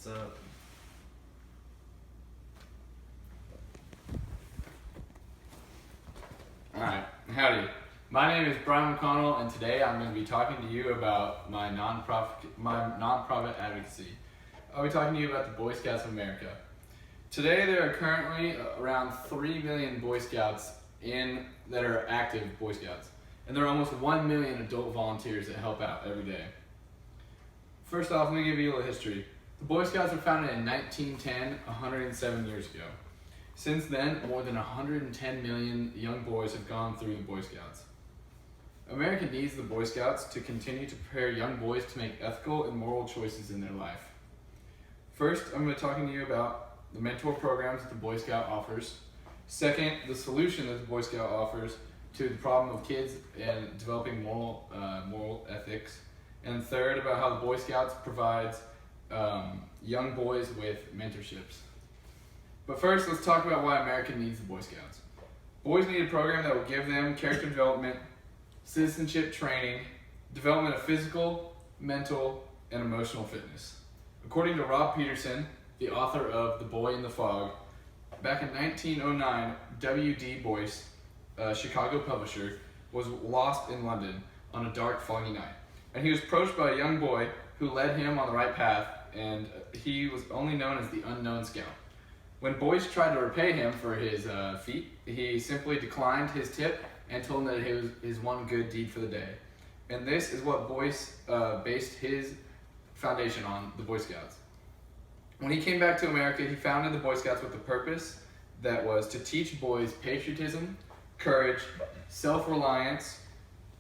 What's up? Alright, howdy. My name is Brian McConnell, and today I'm going to be talking to you about my nonprofit advocacy. I'll be talking to you about the Boy Scouts of America. Today there are currently around 3 million Boy Scouts that are active Boy Scouts, and there are almost 1 million adult volunteers that help out every day. First off, let me give you a little history. The Boy Scouts were founded in 1910, 107 years ago. Since then, more than 110 million young boys have gone through the Boy Scouts. America needs the Boy Scouts to continue to prepare young boys to make ethical and moral choices in their life. First, I'm going to be talking to you about the mentor programs that the Boy Scout offers. Second, the solution that the Boy Scout offers to the problem of kids and developing moral ethics. And third, about how the Boy Scouts provides young boys with mentorships. But first, let's talk about why America needs the Boy Scouts. Boys need a program that will give them character development, citizenship training, development of physical, mental, and emotional fitness. According to Rob Peterson, the author of The Boy in the Fog, back in 1909, W.D. Boyce, a Chicago publisher, was lost in London on a dark, foggy night. And he was approached by a young boy who led him on the right path, and he was only known as the Unknown Scout. When Boyce tried to repay him for his feat, he simply declined his tip and told him that it was his one good deed for the day. And this is what Boyce based his foundation on, the Boy Scouts. When he came back to America, he founded the Boy Scouts with a purpose that was to teach boys patriotism, courage, self-reliance,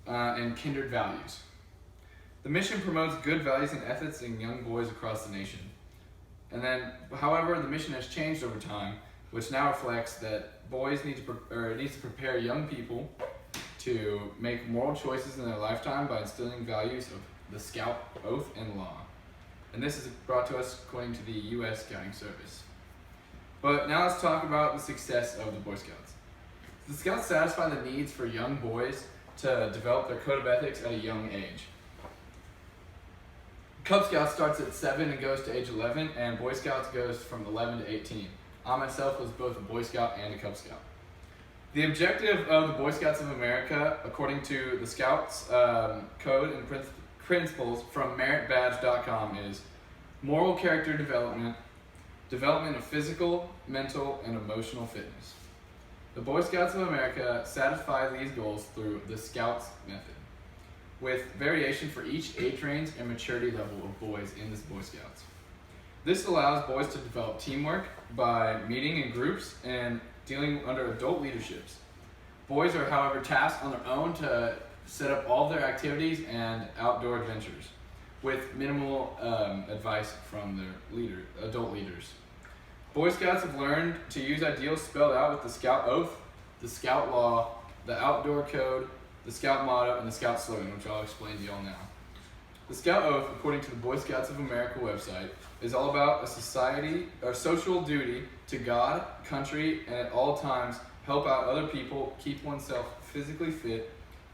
and kindred values. The mission promotes good values and ethics in young boys across the nation. And then, however, the mission has changed over time, which now reflects that boys needs to prepare young people to make moral choices in their lifetime by instilling values of the Scout oath and law. And this is brought to us according to the U.S. Scouting Service. But now let's talk about the success of the Boy Scouts. The Scouts satisfy the needs for young boys to develop their code of ethics at a young age. Cub Scouts starts at 7 and goes to age 11, and Boy Scouts goes from 11 to 18. I myself was both a Boy Scout and a Cub Scout. The objective of the Boy Scouts of America, according to the Scouts Code and Principles from meritbadge.com, is moral character development, development of physical, mental, and emotional fitness. The Boy Scouts of America satisfy these goals through the Scouts method, with variation for each age range and maturity level of boys in this Boy Scouts. This allows boys to develop teamwork by meeting in groups and dealing under adult leaderships. Boys are, however, tasked on their own to set up all their activities and outdoor adventures, with minimal advice from their adult leaders. Boy Scouts have learned to use ideals spelled out with the Scout Oath, the Scout Law, the Outdoor Code, the Scout Motto, and the Scout Slogan, which I'll explain to you all now. The Scout Oath, according to the Boy Scouts of America website, is all about a social duty to God, country, and at all times help out other people, keep oneself physically fit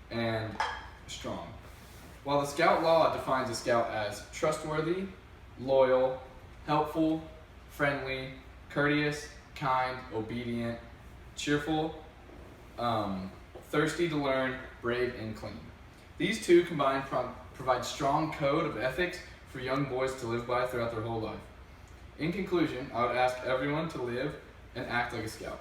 and strong. While the Scout Law defines a Scout as trustworthy, loyal, helpful, friendly, courteous, kind, obedient, cheerful, thirsty to learn, brave, and clean. These two combined provide strong code of ethics for young boys to live by throughout their whole life. In conclusion, I would ask everyone to live and act like a Scout.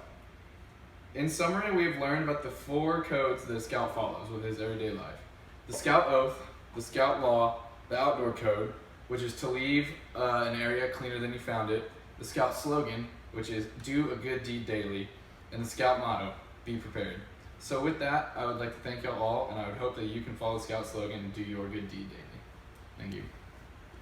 In summary, we have learned about the 4 codes that a Scout follows with his everyday life. The Scout Oath, the Scout Law, the Outdoor Code, which is to leave an area cleaner than you found it, the Scout Slogan, which is do a good deed daily, and the Scout Motto, be prepared. So with that, I would like to thank you all, and I would hope that you can follow the Scout Slogan and do your good deed daily. Thank you.